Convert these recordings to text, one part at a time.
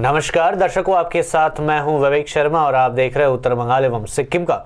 नमस्कार दर्शकों, आपके साथ मैं हूं विवेक शर्मा और आप देख रहे हैं उत्तर बंगाल एवं सिक्किम का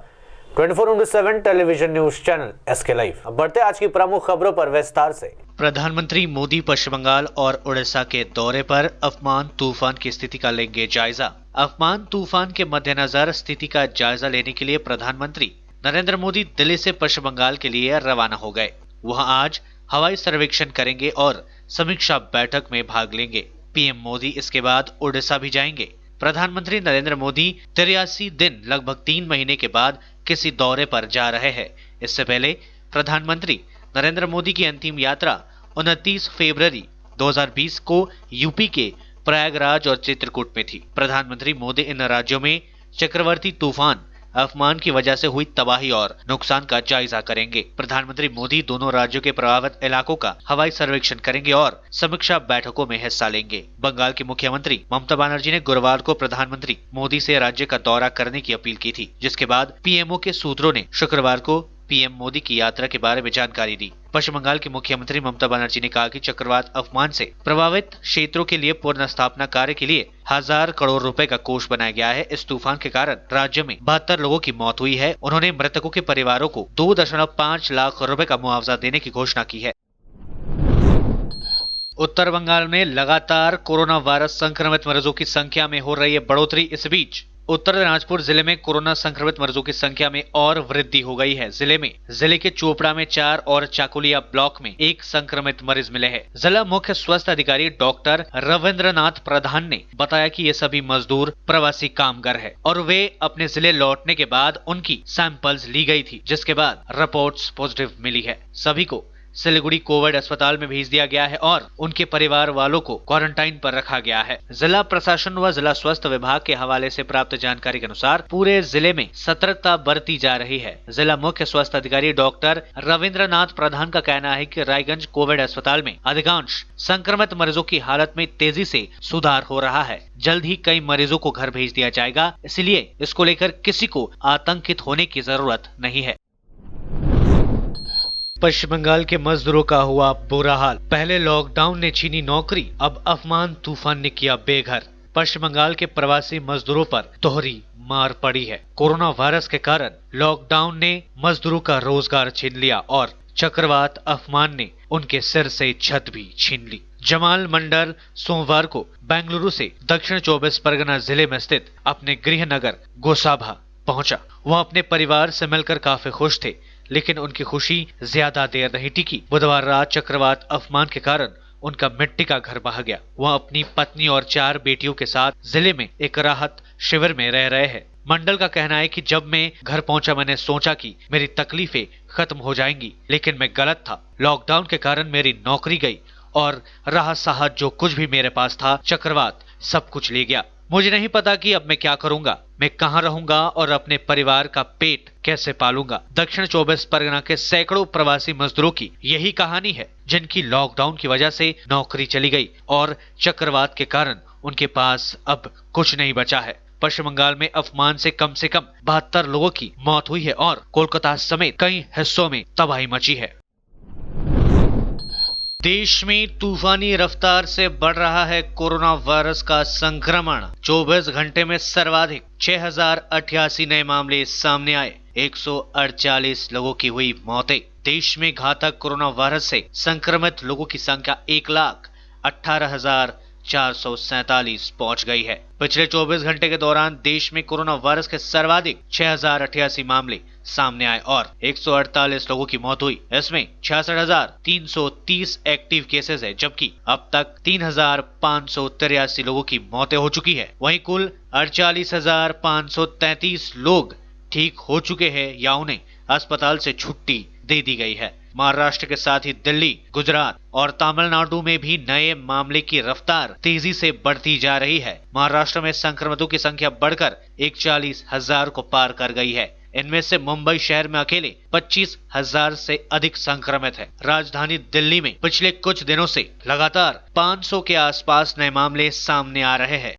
24/7 television news channel SK live. अब बढ़ते आज की प्रमुख खबरों पर विस्तार से। प्रधानमंत्री मोदी पश्चिम बंगाल और उड़ीसा के दौरे पर अम्फान तूफान की स्थिति का लेंगे जायजा। अम्फान तूफान के मद्देनजर स्थिति का जायजा लेने के लिए प्रधानमंत्री नरेंद्र मोदी दिल्ली से पश्चिम बंगाल के लिए रवाना हो गए। वहां आज हवाई सर्वेक्षण करेंगे और समीक्षा बैठक में भाग लेंगे। पीएम मोदी इसके बाद उड़ीसा भी जाएंगे। प्रधानमंत्री नरेंद्र मोदी 83 दिन लगभग 3 महीने के बाद किसी दौरे पर जा रहे हैं। इससे पहले प्रधानमंत्री नरेंद्र मोदी की अंतिम यात्रा 29 फरवरी 2020 को यूपी के प्रयागराज और चित्रकूट में थी। प्रधानमंत्री मोदी इन राज्यों में चक्रवाती तूफान अम्फान की वजह से हुई तबाही और नुकसान का जायजा करेंगे। प्रधानमंत्री मोदी दोनों राज्यों के प्रभावित इलाकों का हवाई सर्वेक्षण करेंगे और समीक्षा बैठकों में हिस्सा लेंगे। बंगाल की मुख्यमंत्री ममता बनर्जी ने गुरुवार को प्रधानमंत्री मोदी से राज्य का दौरा करने की अपील की थी, जिसके बाद पीएमओ के सूत्रों ने शुक्रवार को पीएम मोदी की यात्रा के बारे में जानकारी दी। पश्चिम बंगाल की मुख्यमंत्री ममता बनर्जी ने कहा कि चक्रवात अम्फान से प्रभावित क्षेत्रों के लिए पुनर्स्थापना कार्य के लिए 1000 करोड़ रुपए का कोष बनाया गया है। इस तूफान के कारण राज्य में 72 लोगों की मौत हुई है। उन्होंने मृतकों के परिवारों को 2.5 लाख रुपए का मुआवजा देने की घोषणा की है। उत्तर बंगाल में लगातार कोरोना वायरस संक्रमित मरीजों की संख्या में हो रही है बढ़ोतरी। इस बीच उत्तर दिनाजपुर जिले में कोरोना संक्रमित मरीजों की संख्या में और वृद्धि हो गई है। जिले के चोपड़ा में 4 और चाकुलिया ब्लॉक में 1 संक्रमित मरीज मिले हैं। जिला मुख्य स्वास्थ्य अधिकारी डॉक्टर रविंद्रनाथ प्रधान ने बताया कि ये सभी मजदूर प्रवासी कामगार है और वे अपने जिले लौटने के बाद उनकी सैंपल्स ली गई थी, जिसके बाद रिपोर्ट्स पॉजिटिव मिली है। सभी को सिलीगुड़ी कोविड अस्पताल में भेज दिया गया है और उनके परिवार वालों को क्वारंटाइन पर रखा गया है। जिला प्रशासन व जिला स्वास्थ्य विभाग के हवाले से प्राप्त जानकारी के अनुसार पूरे जिले में सतर्कता बरती जा रही है। जिला मुख्य स्वास्थ्य अधिकारी डॉक्टर रविंद्रनाथ प्रधान का कहना है कि रायगंज कोविड अस्पताल में अधिकांश संक्रमित मरीजों की हालत में तेजी से सुधार हो रहा है। जल्द ही कई मरीजों को घर भेज दिया जाएगा, इसलिए इसको लेकर किसी को आतंकित होने की जरूरत नहीं है। पश्चिम बंगाल के मजदूरों का हुआ बुरा हाल। पहले लॉकडाउन ने छीनी नौकरी, अब अम्फान तूफान ने किया बेघर। पश्चिम बंगाल के प्रवासी मजदूरों पर दोहरी मार पड़ी है। कोरोना वायरस के कारण लॉकडाउन ने मजदूरों का रोजगार छीन लिया और चक्रवात अम्फान ने उनके सिर से छत भी छीन ली। जमाल मंडल सोमवार को बेंगलुरु से दक्षिण 24 परगना जिले में स्थित अपने गृह नगर गोसाभा पहुंचा। वह अपने परिवार से मिलकर काफी खुश थे, लेकिन उनकी खुशी ज्यादा देर नहीं टिकी। बुधवार रात चक्रवात अम्फान के कारण उनका मिट्टी का घर बह गया। वह अपनी पत्नी और 4 बेटियों के साथ जिले में एक राहत शिविर में रह रहे हैं। मंडल का कहना है कि जब मैं घर पहुंचा मैंने सोचा कि मेरी तकलीफें खत्म हो जाएंगी, लेकिन मैं गलत था। लॉकडाउन के कारण मेरी नौकरी गई और राहत साहत जो कुछ भी मेरे पास था चक्रवात सब कुछ ले गया। मुझे नहीं पता कि अब मैं क्या करूंगा, मैं कहां रहूंगा और अपने परिवार का पेट कैसे पालूंगा। दक्षिण 24 परगना के सैकड़ों प्रवासी मजदूरों की यही कहानी है, जिनकी लॉकडाउन की वजह से नौकरी चली गई और चक्रवात के कारण उनके पास अब कुछ नहीं बचा है। पश्चिम बंगाल में अम्फान से कम 72 लोगों की मौत हुई है और कोलकाता समेत कई हिस्सों में तबाही मची है। देश में तूफानी रफ्तार से बढ़ रहा है कोरोना वायरस का संक्रमण। 24 घंटे में सर्वाधिक 6088 नए मामले सामने आए। 148 लोगों की हुई मौतें। देश में घातक कोरोना वायरस से संक्रमित लोगों की संख्या 1,18,447 पहुंच गई है। पिछले 24 घंटे के दौरान देश में कोरोना वायरस के सर्वाधिक 6088 मामले सामने आए और 148 लोगों की मौत हुई। इसमें 66,330 एक्टिव केसेस है, जबकि अब तक 3,583 लोगों की मौतें हो चुकी है। वहीं कुल 48,533 लोग ठीक हो चुके हैं या उन्हें अस्पताल से छुट्टी दे दी गई है। महाराष्ट्र के साथ ही दिल्ली, गुजरात और तमिलनाडु में भी नए मामले की रफ्तार तेजी से बढ़ती जा रही है। महाराष्ट्र में संक्रमितों की संख्या बढ़कर 41,000 को पार कर गई है। इनमें से मुंबई शहर में अकेले 25,000 से अधिक संक्रमित है। राजधानी दिल्ली में पिछले कुछ दिनों से लगातार 500 के आसपास नए मामले सामने आ रहे हैं।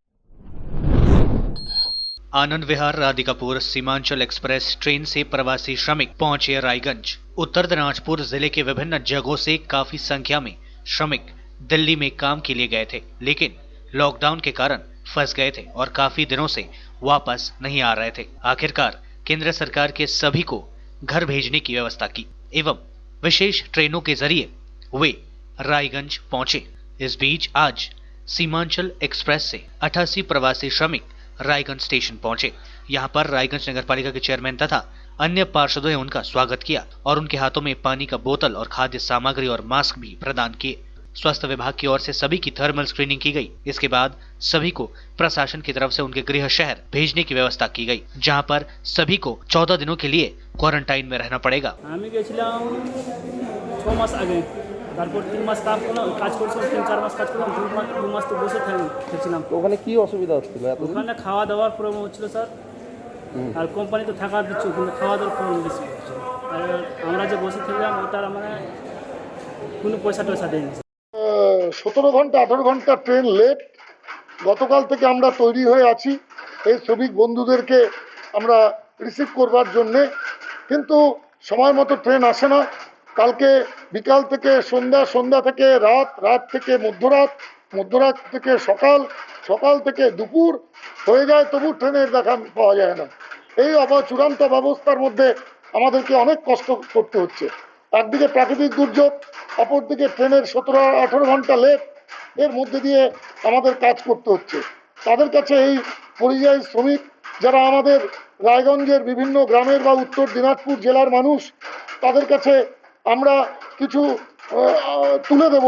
आनंद विहार राधिकापुर सीमांचल एक्सप्रेस ट्रेन से प्रवासी श्रमिक पहुंचे रायगंज। उत्तर दिनाजपुर जिले के विभिन्न जगहों से काफी संख्या में श्रमिक दिल्ली में काम के लिए गए थे, लेकिन लॉकडाउन के कारण फंस गए थे और काफी दिनों से वापस नहीं आ रहे थे। आखिरकार केंद्र सरकार के सभी को घर भेजने की व्यवस्था की एवं विशेष ट्रेनों के जरिए वे रायगंज पहुंचे। इस बीच आज सीमांचल एक्सप्रेस से 88 प्रवासी श्रमिक रायगंज स्टेशन पहुंचे। यहां पर रायगंज नगरपालिका के चेयरमैन तथा अन्य पार्षदों ने उनका स्वागत किया और उनके हाथों में पानी का बोतल और खाद्य सामग्री और मास्क भी प्रदान किए। स्वास्थ्य विभाग की ओर से सभी की थर्मल स्क्रीनिंग की गई। इसके बाद सभी को प्रशासन की तरफ से उनके गृह शहर भेजने की व्यवस्था की गई, जहां पर सभी को 14 दिनों के लिए क्वारंटाइन में रहना पड़ेगा। আমি গেছিলাম 6 মাস আগে, তারপর 3 মাস কাজ করছিলাম, 3-4 মাস কাজ করলাম, 2 মাস তো বসে থাকছিলাম। তো ওখানে কি অসুবিধা হচ্ছিল এতদিন? ওখানে খাওয়া দাওয়ার প্রবলেম হচ্ছিল স্যার, আর কোম্পানি তো থাকা দিচ্ছিল কিন্তু খাওয়া দাওয়ার প্রবলেম বেশি হচ্ছিল। আর আমরা যে বসে থাকলাম ওটার মানে কোনো পয়সা টয়সা দেয়নি। 17 ঘন্টা 18 ঘন্টা ট্রেন লেট। গতকাল থেকে আমরা তৈরি হয়ে আছি এই শ্রমিক বন্ধুদেরকে আমরা রিসিভ করবার জন্যে, কিন্তু সময় মতো ট্রেন আসে না। কালকে বিকাল থেকে সন্ধ্যা, সন্ধ্যা থেকে রাত, রাত থেকে মধ্যরাত, মধ্যরাত থেকে সকাল, সকাল থেকে দুপুর হয়ে যায়, তবু ট্রেনের দেখা পাওয়া যায় না। এই চূড়ান্ত অবস্থার মধ্যে আমাদেরকে অনেক কষ্ট করতে হচ্ছে। একদিকে প্রাকৃতিক দুর্যোগ, অপরদিকে ট্রেনের 17-18 ঘন্টা লেট, এর মধ্যে দিয়ে আমাদের কাজ করতে হচ্ছে। তাদের কাছে এই পরিযায়ী শ্রমিক যারা আমাদের রায়গঞ্জের বিভিন্ন গ্রামের বা উত্তর দিনাজপুর জেলার মানুষ, তাদের কাছে আমরা কিছু তুলে দেব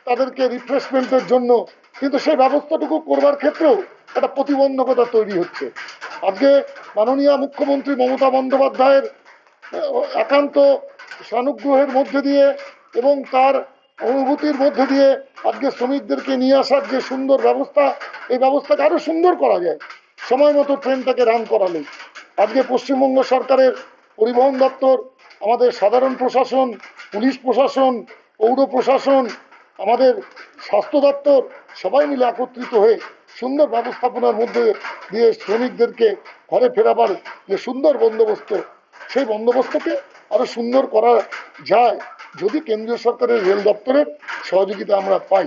তাদেরকে রিফ্রেশমেন্টের জন্য, কিন্তু সেই ব্যবস্থাটুকু করবার ক্ষেত্রেও একটা প্রতিবন্ধকতা তৈরি হচ্ছে। আজকে মাননীয় মুখ্যমন্ত্রী মমতা বন্দ্যোপাধ্যায়ের একান্ত সানুগ্রহের মধ্যে দিয়ে এবং তার অনুভূতির মধ্যে দিয়ে আজকে শ্রমিকদেরকে নিয়ে আসার যে সুন্দর ব্যবস্থা, এই ব্যবস্থাকে আরো সুন্দর করা যায় সময় মতো ট্রেনটাকে রান করালে। আজকে পশ্চিমবঙ্গ সরকারের পরিবহন দপ্তর, আমাদের সাধারণ প্রশাসন, পুলিশ প্রশাসন, পৌর প্রশাসন, আমাদের স্বাস্থ্য দপ্তর সবাই মিলে একত্রিত হয়ে সুন্দর ব্যবস্থাপনার মধ্যে দিয়ে শ্রমিকদেরকে ঘরে ফেরাবার যে সুন্দর বন্দোবস্ত, সেই বন্দোবস্তকে আরো সুন্দর করা যায় যদি কেন্দ্রীয় সরকারের রেল দপ্তরের সহযোগিতা আমরা পাই।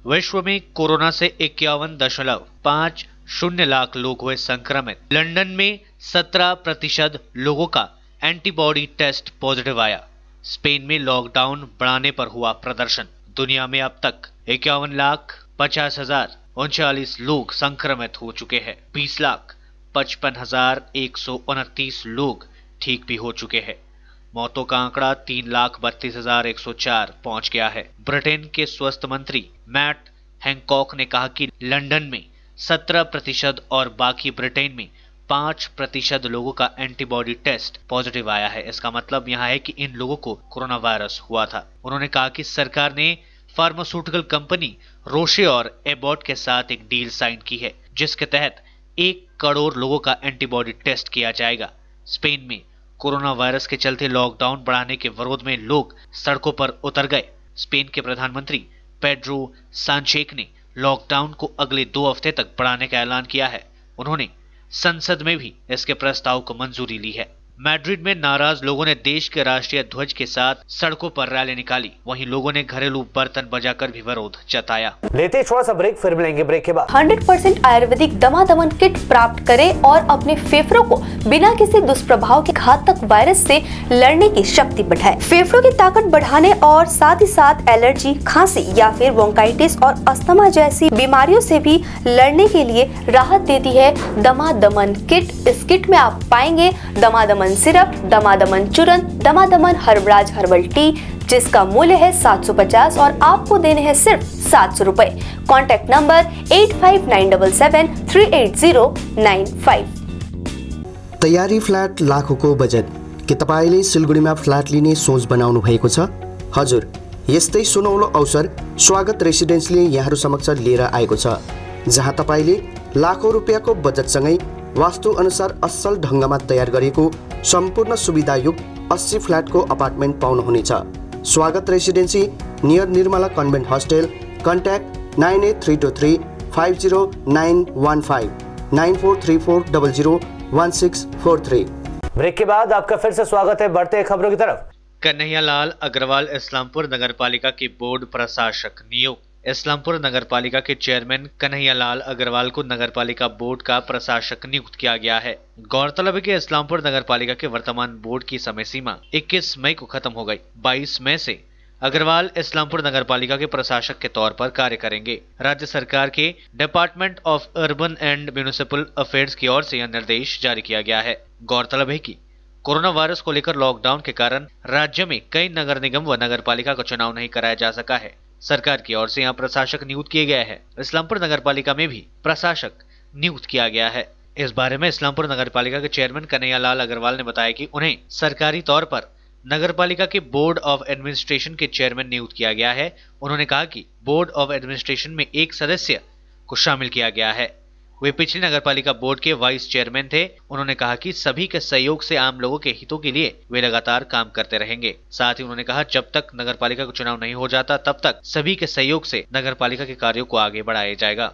विश्व में कोरोना से 51.50 लाख लोग हुए संक्रमित। लंदन में 17% लोगों का एंटीबॉडी टेस्ट पॉजिटिव आया। स्पेन में लॉकडाउन बढ़ाने पर हुआ प्रदर्शन। दुनिया में अब तक 51,50,39 लोग संक्रमित हो चुके हैं। 20,55,129 लोग ठीक भी हो चुके हैं। मौतों का आंकड़ा 3,32,104 पहुंच गया है। ब्रिटेन के स्वास्थ्य मंत्री मैट हैंकॉक ने कहा कि लंदन में 17% और बाकी ब्रिटेन में 5% लोगों का एंटीबॉडी टेस्ट पॉजिटिव आया है। इसका मतलब यहाँ है कि इन लोगों को कोरोना वायरस हुआ था। उन्होंने कहा कि सरकार ने फार्मास्यूटिकल कंपनी रोशे और एबॉट के साथ एक डील साइन की है, जिसके तहत 1 करोड़ लोगों का एंटीबॉडी टेस्ट किया जाएगा। स्पेन में कोरोना वायरस के चलते लॉकडाउन बढ़ाने के विरोध में लोग सड़कों पर उतर गए। स्पेन के प्रधानमंत्री पेड्रो सांचेज ने लॉकडाउन को अगले 2 हफ्ते तक बढ़ाने का ऐलान किया है। उन्होंने संसद में भी इसके प्रस्ताव को मंजूरी ली है। मैड्रिड में नाराज लोगों ने देश के राष्ट्रीय ध्वज के साथ सड़कों पर रैली निकाली। वहीं लोगों ने घरेलू बर्तन बजाकर भी विरोध जताया। लेते थोड़ा सा ब्रेक, फिर मिलेंगे ब्रेक के बाद। 100% आयुर्वेदिक दमादमन किट प्राप्त करें और अपने फेफड़ों को बिना किसी दुष्प्रभाव के घातक वायरस से लड़ने की शक्ति बढ़ाएं। फेफड़ों की ताकत बढ़ाने और साथ ही साथ एलर्जी, खांसी या फिर ब्रोंकाइटिस और अस्थमा जैसी बीमारियों से भी लड़ने के लिए राहत देती है दमादमन किट। इस किट में आप पाएंगे दमादमन सिरप, दमादमन चूर्ण, दमादमन हर्बराज हर्बल टी, जिसका मूल्य है 750 और आपको देने हैं सिर्फ 700 रुपए। Contact number 8597738095। तयारी फ्ल्याट लाखौंको बजेट के तपाईले सिलगढीमा फ्ल्याट लिने सोच बनाउनु भएको छ? हजुर, यस्तै सुनौलो अवसर स्वागत रेसिडेन्सले यहाँहरू समक्ष लिएर आएको छ, जहाँ तपाईले लाखौं रुपियाँको बजेटसँगै वास्तु अनुसार असल ढङ्गमा तयार गरिएको सम्पूर्ण सुविधायुक्त 80 फ्ल्याटको अपार्टमेन्ट पाउनुहुनेछ। Swagat residency near Nirmala convent hostel. Contact 9832350915 9434001643। Break के बाद आपका फिर से स्वागत है। बढ़ते हैं खबरों की तरफ। कन्हैयालाल अग्रवाल इस्लामपुर नगर पालिका के बोर्ड प्रशासक नियुक्त। इस्लामपुर नगरपालिका के चेयरमैन कन्हैयालाल अग्रवाल को नगरपालिका बोर्ड का प्रशासक नियुक्त किया गया है। गौरतलब है कि इस्लामपुर नगरपालिका के वर्तमान बोर्ड की समय सीमा 21 मई को खत्म हो गई। 22 मई से अग्रवाल इस्लामपुर नगरपालिका के प्रशासक के तौर पर कार्य करेंगे। राज्य सरकार के department of urban and municipal affairs की ओर से यह निर्देश जारी किया गया है। गौरतलब है कि कोरोना वायरस को लेकर लॉकडाउन के कारण राज्य में कई नगर निगम व नगरपालिका का चुनाव नहीं कराया जा सका है। सरकार की ओर से यहाँ प्रशासक नियुक्त किए गए हैं। इस्लामपुर नगरपालिका में भी प्रशासक नियुक्त किया गया है। इस बारे में इस्लामपुर नगरपालिका के चेयरमैन कन्हैयालाल अग्रवाल ने बताया कि उन्हें सरकारी तौर पर नगरपालिका के बोर्ड ऑफ एडमिनिस्ट्रेशन के चेयरमैन नियुक्त किया गया है। उन्होंने कहा कि बोर्ड ऑफ एडमिनिस्ट्रेशन में एक सदस्य को शामिल किया गया है। वे पिछली नगरपालिका बोर्ड के वाइस चेयरमैन थे। उन्होंने कहा कि सभी के सहयोग से आम लोगों के हितों के लिए वे लगातार काम करते रहेंगे। साथ ही उन्होंने कहा जब तक नगरपालिका का चुनाव नहीं हो जाता तब तक सभी के सहयोग से नगरपालिका के कार्यों को आगे बढ़ाया जाएगा।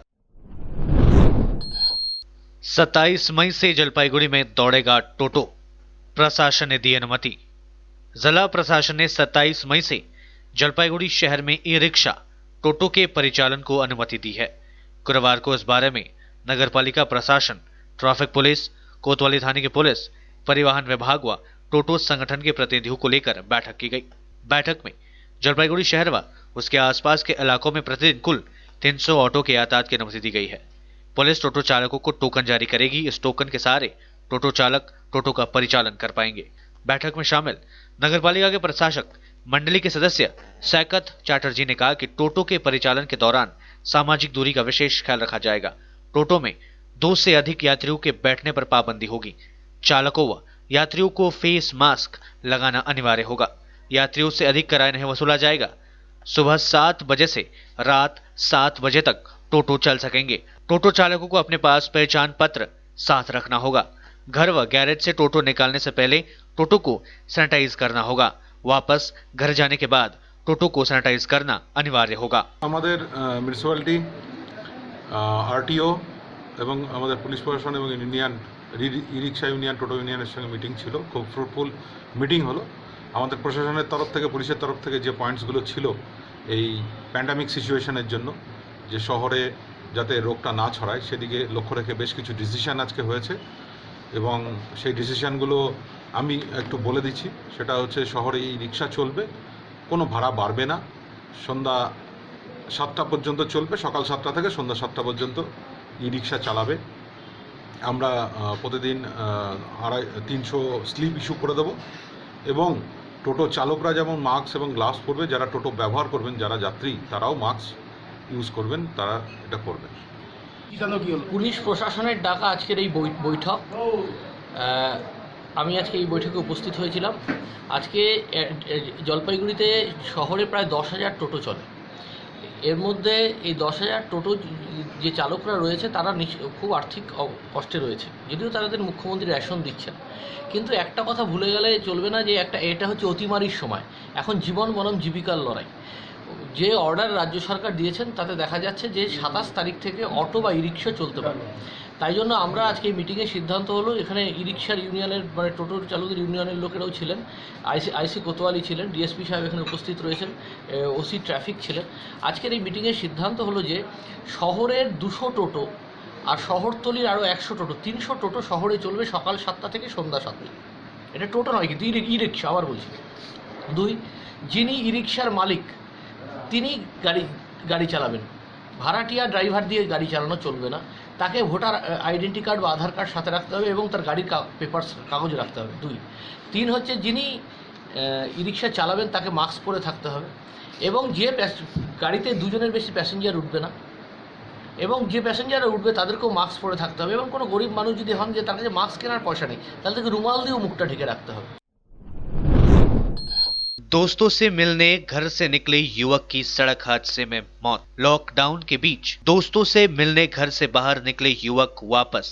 27 मई से जलपाईगुड़ी में दौड़ेगा टोटो, प्रशासन ने दी अनुमति। जिला प्रशासन ने 27 मई से जलपाईगुड़ी शहर में ई रिक्शा टोटो के परिचालन को अनुमति दी है। गुरुवार को इस बारे में नगरपालिका प्रशासन, ट्रैफिक पुलिस, कोतवाली थाने की पुलिस, परिवहन विभाग व टोटो संगठन के प्रतिनिधियों को लेकर बैठक की गई। बैठक में जलपाईगुड़ी शहर व उसके आसपास के इलाकों में प्रतिदिन कुल 300 ऑटो के यातायात की अनुमति दी गई है। पुलिस टोटो चालकों को टोकन जारी करेगी। इस टोकन के सहारे टोटो चालक टोटो का परिचालन कर पाएंगे। बैठक में शामिल नगरपालिका के प्रशासक मंडली के सदस्य सैकत चैटर्जी ने कहा कि टोटो के परिचालन के दौरान सामाजिक दूरी का विशेष ख्याल रखा जाएगा। टोटो में 2 से अधिक यात्रियों के बैठने पर पाबंदी होगी। चालकों व यात्रियों को फेस मास्क लगाना अनिवार्य होगा। यात्रियों से अधिक किराया नहीं वसूला जाएगा। सुबह 7 बजे से रात 7 बजे तक टोटो चल सकेंगे। टोटो चालकों को अपने पास पहचान पत्र साथ रखना होगा। घर व गैरेज से टोटो निकालने से पहले टोटो को सैनिटाइज करना होगा। वापस घर जाने के बाद टोटो को सैनिटाइज करना अनिवार्य होगा। আমাদের মিউনিসিপ্যালিটি আরটিও এবং আমাদের পুলিশ প্রশাসন এবং ইউনিয়ন ই-রিক্সা ইউনিয়ন টোটো ইউনিয়নের সঙ্গে মিটিং ছিল। খুব ফ্রুটফুল মিটিং হলো। আমাদের প্রশাসনের তরফ থেকে, পুলিশের তরফ থেকে যে পয়েন্টসগুলো ছিল এই প্যান্ডামিক সিচুয়েশনের জন্য, যে শহরে যাতে রোগটা না ছড়ায় সেদিকে লক্ষ্য রেখে বেশ কিছু ডিসিশন আজকে হয়েছে এবং সেই ডিসিশনগুলো আমি একটু বলে দিচ্ছি। সেটা হচ্ছে শহরে এই রিক্সা চলবে, কোনো ভাড়া বাড়বে না, সন্ধ্যা 7টা পর্যন্ত চলবে, সকাল 7টা থেকে সন্ধ্যা 7টা পর্যন্ত ই রিক্সা চালাবে। আমরা প্রতিদিন 300 স্লিপ ইস্যু করে দেবো এবং টোটো চালকরা যেমন মাস্ক এবং গ্লাভস পরবে, যারা টোটো ব্যবহার করবেন, যারা যাত্রী তারাও মাস্ক ইউজ করবেন, তারা এটা করবেন। পুলিশ প্রশাসনের ডাকা আজকের এই বৈঠক, আমি আজকে এই বৈঠকে উপস্থিত হয়েছিলাম। আজকে জলপাইগুড়িতে শহরে প্রায় 10,000 টোটো চলে। এর মধ্যে এই 10,000 টোটো যে চালকরা রয়েছে তারা খুব আর্থিক কষ্টে রয়েছে, যদিও তাদের মুখ্যমন্ত্রী রেশন দিচ্ছেন। কিন্তু একটা কথা ভুলে গেলে চলবে না যে এটা হচ্ছে অতিমারির সময়। এখন জীবন বনাম জীবিকার লড়াই। যে অর্ডার রাজ্য সরকার দিয়েছেন তাতে দেখা যাচ্ছে যে 27 তারিখ থেকে অটো বা ই রিক্সা চলতে পারবে। তাই জন্য আমরা আজকে এই মিটিংয়ে সিদ্ধান্ত হলো, এখানে ই রিক্সার ইউনিয়নের মানে টোটো চালকদের ইউনিয়নের লোকেরাও ছিলেন, আইসি কোতোয়ালি ছিলেন, ডিএসপি সাহেব এখানে উপস্থিত রয়েছেন, ওসি ট্রাফিক ছিলেন। আজকের এই মিটিংয়ের সিদ্ধান্ত হলো যে শহরের 200 টোটো আর শহরতলির আরও 100 টোটো, 300 টোটো শহরে চলবে সকাল 7টা থেকে সন্ধ্যা 7টা। এটা টোটো নয় কিন্তু ই রিক্সা, আবার বলছি। 2, যিনি ই রিক্সার মালিক তিনি গাড়ি চালাবেন। ভাড়াটিয়া ড্রাইভার দিয়ে গাড়ি চালানো চলবে না। তাকে ভোটার আইডেন্টি কার্ড বা আধার কার্ড সাথে রাখতে হবে এবং তার গাড়ির পেপারস কাগজ রাখতে হবে। 2, 3 হচ্ছে যিনি ই রিক্সা চালাবেন তাকে মাস্ক পরে থাকতে হবে এবং যে গাড়িতে 2 জনের বেশি প্যাসেঞ্জার উঠবে না এবং যে প্যাসেঞ্জাররা উঠবে তাদেরকেও মাস্ক পরে থাকতে হবে এবং কোনো গরিব মানুষ যদি হন যে তার কাছে মাস্ক কেনার পয়সা নেই তাহলে তাকে রুমাল দিয়েও মুখটা ঢেকে রাখতে হবে। दोस्तों से मिलने घर से निकले युवक की सड़क हादसे में मौत। लॉकडाउन के बीच दोस्तों से मिलने घर से बाहर निकले युवक वापस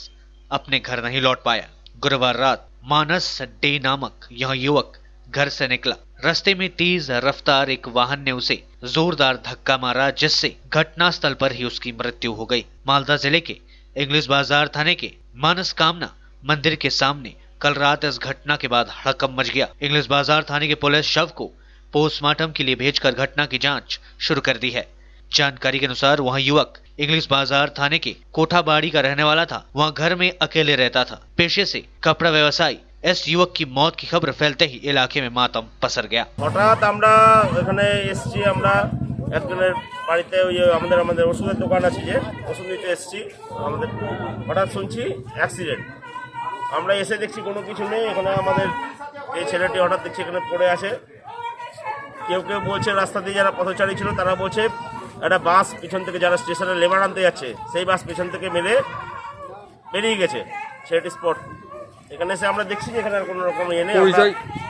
अपने घर नहीं लौट पाया। गुरुवार रात मानस डे नामक यह युवक घर से निकला। रास्ते में तेज रफ्तार एक वाहन ने उसे जोरदार धक्का मारा, जिससे घटनास्थल पर ही उसकी मृत्यु हो गई। मालदा जिले के इंग्लिश बाजार थाने के मानस कामना मंदिर के सामने कल रात इस घटना के बाद हड़कंप मच गया। इंग्लिश बाजार थाने की पुलिस शव को पोस्टमार्टम के लिए भेजकर घटना की जांच शुरू कर दी है। जानकारी के अनुसार वहाँ युवक इंग्लिश बाजार थाने के कोठाबाड़ी का रहने वाला था। वहाँ घर में अकेले रहता था। पेशे से कपड़ा व्यवसायी इस युवक की मौत की खबर फैलते ही इलाके में मातम पसर गया। হঠাৎ আমরা এখানে এসেছি, আমরা একজনের বাড়িতে ওই আমাদের ওষুধের দোকান আছে, যে ওষুধ নিতে এসেছি, আমাদের হঠাৎ শুনছি অ্যাক্সিডেন্ট। আমরা এসে দেখছি কোনো কিছু নেই এখানে। আমাদের এই ছেলেটি হঠাৎ দেখছি এখানে পড়ে আছে। কেউ কেউ বলছে রাস্তা দিয়ে যারা পথচারী ছিল তারা বলছে একটা বাস পিছন থেকে, যারা স্টেশনে লেবার আনতে যাচ্ছে সেই বাস পিছন থেকে মেরে বেরিয়ে গেছে। ছেলেটি স্পট। এখানে এসে আমরা দেখছি যে এখানে আর কোনো রকম ইয়ে নেই।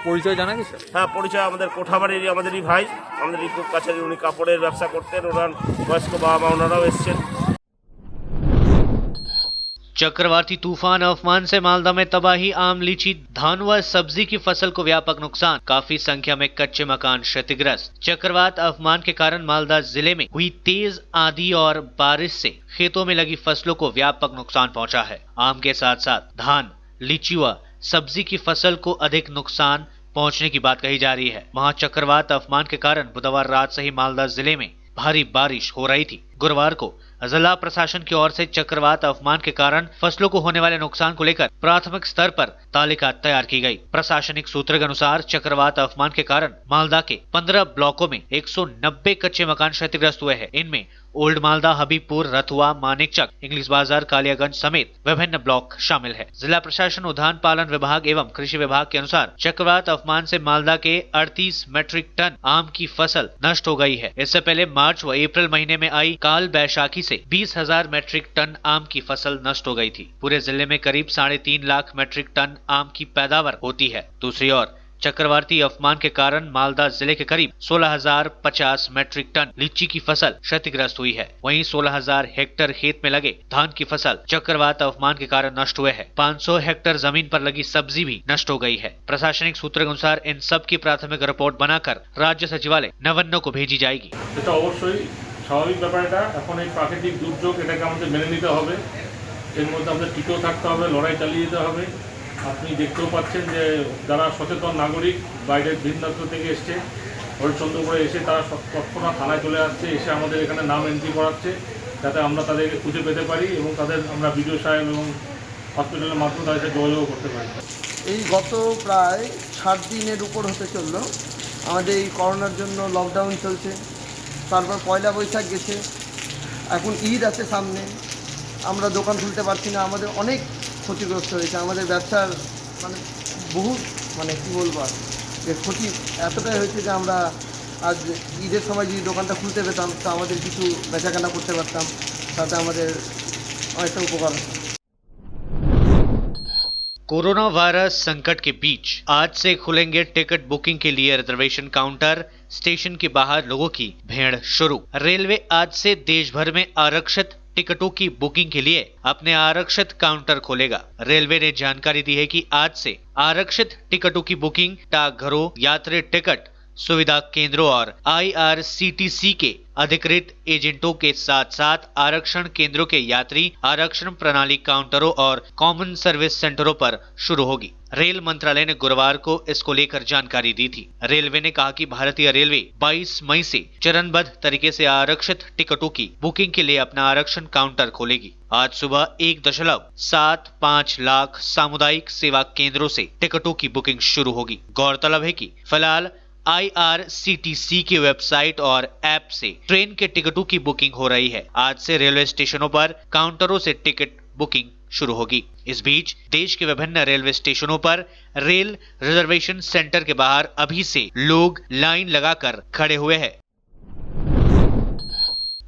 পরিচয় জানা গেছে? হ্যাঁ, পরিচয় আমাদের কোঠাবাড়ির আমাদেরই ভাই, আমাদেরই খুব কাছের। উনি কাপড়ের ব্যবসা করতেন, ওনার বয়স্ক বাবা মা ওনারাও এসছেন। चक्रवाती तूफान अफमान से मालदा में तबाही, आम लीची धान व सब्जी की फसल को व्यापक नुकसान, काफी संख्या में कच्चे मकान क्षतिग्रस्त। चक्रवात अफमान के कारण मालदा जिले में हुई तेज आंधी और बारिश से खेतों में लगी फसलों को व्यापक नुकसान पहुंचा है। आम के साथ साथ धान, लीची व सब्जी की फसल को अधिक नुकसान पहुंचने की बात कही जा रही है। वहां चक्रवात अफमान के कारण बुधवार रात से ही मालदा जिले में भारी बारिश हो रही थी। गुरुवार को जिला प्रशासन की ओर से चक्रवात अफमान के कारण फसलों को होने वाले नुकसान को लेकर प्राथमिक स्तर पर तालिका तैयार की गई। प्रशासनिक सूत्र के अनुसार चक्रवात अफमान के कारण मालदा के 15 ब्लॉकों में 190 कच्चे मकान क्षतिग्रस्त हुए हैं। इनमें ओल्ड मालदा, हबीबपुर, रथुआ, मानिकचक, इंग्लिश बाजार, कालियागंज समेत विभिन्न ब्लॉक शामिल है। जिला प्रशासन, उद्यान पालन विभाग एवं कृषि विभाग के अनुसार चक्रवात अफमान से मालदा के 38 मेट्रिक टन आम की फसल नष्ट हो गई है। इससे पहले मार्च व अप्रैल महीने में आई काल बैशाखी से 20,000 मेट्रिक टन आम की फसल नष्ट हो गई थी। पूरे जिले में करीब 3.5 लाख मेट्रिक टन आम की पैदावार होती है। दूसरी ओर चक्रवाती अफमान के कारण मालदा जिले के करीब 16,050 मेट्रिक टन लीची की फसल क्षतिग्रस्त हुई है। वहीं 16,000 हेक्टेयर खेत में लगे धान की फसल चक्रवात अफमान के कारण नष्ट हुए हैं। 500 हेक्टेयर जमीन पर लगी सब्जी भी नष्ट हो गई है। प्रशासनिक सूत्रों के अनुसार इन सब की प्राथमिक रिपोर्ट बनाकर राज्य सचिवालय नवान्न को भेजी जाएगी। এটা অবশ্যই স্বাভাবিক ব্যাপার। এটা এখন এই প্রাকৃতিক দুর্যোগ, এটাকে আমাদের মেনে নিতে হবে। এর মধ্যে আমাদের টিকেও থাকতে হবে, লড়াই চালিয়ে যেতে হবে। আপনি দেখতেও পাচ্ছেন যে যারা সচেতন নাগরিক বাইরের ভিন্ন থেকে এসছে, হরিশ্চন্দ্রপুরে এসে তারা তৎক্ষণাৎ থানায় চলে আসছে, এসে আমাদের এখানে নাম এন্ট্রি করাচ্ছে যাতে আমরা তাদেরকে খুঁজে পেতে পারি এবং তাদের আমরা বিডিও সাহেব এবং হসপিটালের মাধ্যমে তাদের সাথে যোগাযোগ করতে পারি। এই গত প্রায় 7 দিনের উপর হতে চললো আমাদের এই করোনার জন্য লকডাউন চলছে। তারপর পয়লা বৈশাখ গেছে, এখন ঈদ আছে সামনে, আমরা দোকান খুলতে পারছি না। আমাদের অনেক ক্ষতিগ্রস্ত হয়েছে। আমাদের ব্যবসার বহু কী বলবো আর, যে ক্ষতি এতটাই হয়েছে যে আমরা আজ ঈদের সময় যদি দোকানটা খুলতে পেতাম তো আমাদের কিছু বেচাকেনা করতে পারতাম, তাতে আমাদের অনেকটা উপকার হতো। कोरोना वायरस संकट के बीच आज से खुलेंगे टिकट बुकिंग के लिए रिजर्वेशन काउंटर। स्टेशन के बाहर लोगों की भीड़ शुरू। रेलवे आज से देश भर में आरक्षित टिकटों की बुकिंग के लिए अपने आरक्षित काउंटर खोलेगा। रेलवे ने जानकारी दी है कि आज से आरक्षित टिकटों की बुकिंग डाकघरों, यात्री टिकट सुविधा केंद्रों और IRCTC के अधिकृत एजेंटों के साथ साथ आरक्षण केंद्रों के यात्री आरक्षण प्रणाली काउंटरों और कॉमन सर्विस सेंटरों पर शुरू होगी। रेल मंत्रालय ने गुरुवार को इसको लेकर जानकारी दी थी। रेलवे ने कहा कि भारतीय रेलवे 22 मई से चरणबद्ध तरीके से आरक्षित टिकटों की बुकिंग के लिए अपना आरक्षण काउंटर खोलेगी। आज सुबह 1.75 लाख सामुदायिक सेवा केंद्रों से टिकटों की बुकिंग शुरू होगी। गौरतलब है कि फिलहाल IRCTC की वेबसाइट और ऐप से ट्रेन के टिकटों की बुकिंग हो रही है। आज से रेलवे स्टेशनों पर काउंटरों से टिकट बुकिंग शुरू होगी। इस बीच देश के विभिन्न रेलवे स्टेशनों पर रेल रिजर्वेशन सेंटर के बाहर अभी से लोग लाइन लगाकर खड़े हुए हैं।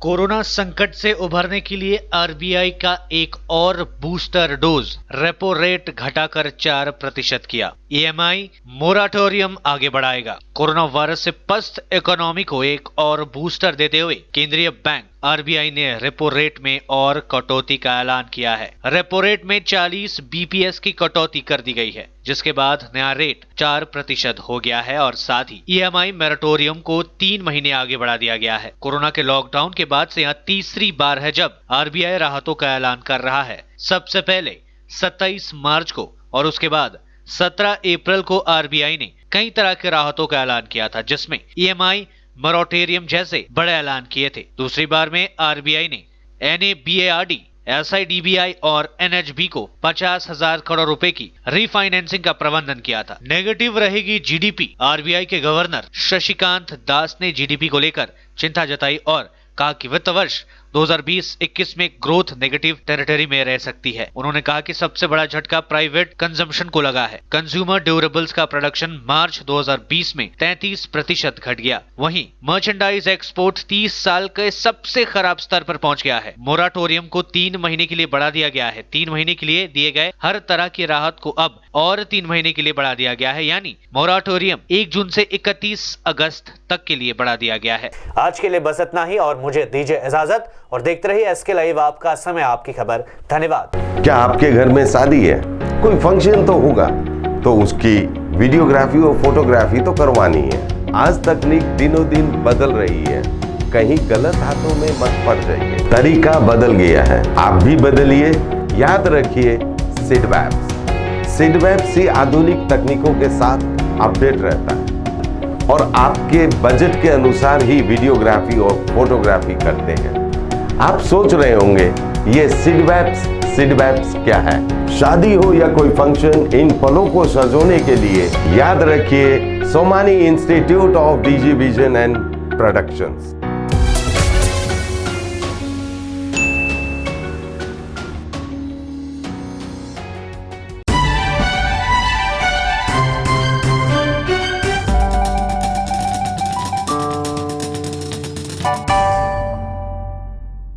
कोरोना संकट से उभरने के लिए RBI का एक और बूस्टर डोज रेपो रेट घटाकर 4% किया। EMI मोराटोरियम आगे बढ़ाएगा। कोरोना वायरस से पस्त इकोनॉमी को एक और बूस्टर देते हुए केंद्रीय बैंक RBI ने रेपो रेट में और कटौती का ऐलान किया है। रेपो रेट में 40 BPS की कटौती कर दी गई है, जिसके बाद नया रेट 4% हो गया है और साथ ही EMI मोरेटोरियम को 3 महीने आगे बढ़ा दिया गया है। कोरोना के लॉकडाउन के बाद से यह तीसरी बार है जब RBI राहतों का ऐलान कर रहा है। सबसे पहले 27 मार्च को और उसके बाद 17 अप्रैल को RBI ने कई तरह के राहतों का ऐलान किया था, जिसमें EMI मोरेटोरियम जैसे बड़े ऐलान किए थे। दूसरी बार में आरबीआई ने NABARD, SIDBI और NHB को 50,000 करोड़ रुपए की रीफाइनेंसिंग का प्रबंधन किया था। नेगेटिव रहेगी जीडीपी। आरबीआई के गवर्नर शशिकांत दास ने जीडीपी को लेकर चिंता जताई और कहा कि वित्त वर्ष 2020-21 में ग्रोथ नेगेटिव टेरिटरी में रह सकती है। उन्होंने कहा कि सबसे बड़ा झटका प्राइवेट कंजम्पशन को लगा है। कंज्यूमर ड्यूरेबल्स का प्रोडक्शन मार्च 2020 में 33% घट गया। वहीं मर्चेंडाइज एक्सपोर्ट 30 साल के सबसे खराब स्तर पर पहुंच गया है। मोराटोरियम को 3 महीने के लिए बढ़ा दिया गया है। 3 महीने के लिए दिए गए हर तरह की राहत को अब और 3 महीने के लिए बढ़ा दिया गया है, यानी मोराटोरियम 1 जून से 31 अगस्त तक के लिए बढ़ा दिया गया है। आज के लिए बस इतना ही और मुझे दीजिए इजाजत और देखते रहिए एसके लाइव, आपका समय आपकी खबर। धन्यवाद। क्या आपके घर में शादी है, कोई फंक्शन तो होगा, तो उसकी वीडियोग्राफी और फोटोग्राफी तो करवानी है। आज तकनीक दिनों दिन बदल रही है, कहीं गलत हाथों में मत पड़ जाइए। तरीका बदल गया है, आप भी बदलिए। याद रखिए सिडवैप्स ही आधुनिक तकनीकों के साथ अपडेट रहता है और आपके बजट के अनुसार ही वीडियोग्राफी और फोटोग्राफी करते हैं। आप सोच रहे होंगे ये सिडवैप्स क्या है? शादी हो या कोई फंक्शन, इन पलों को सजोने के लिए याद रखिए Somani institute of digi vision and productions.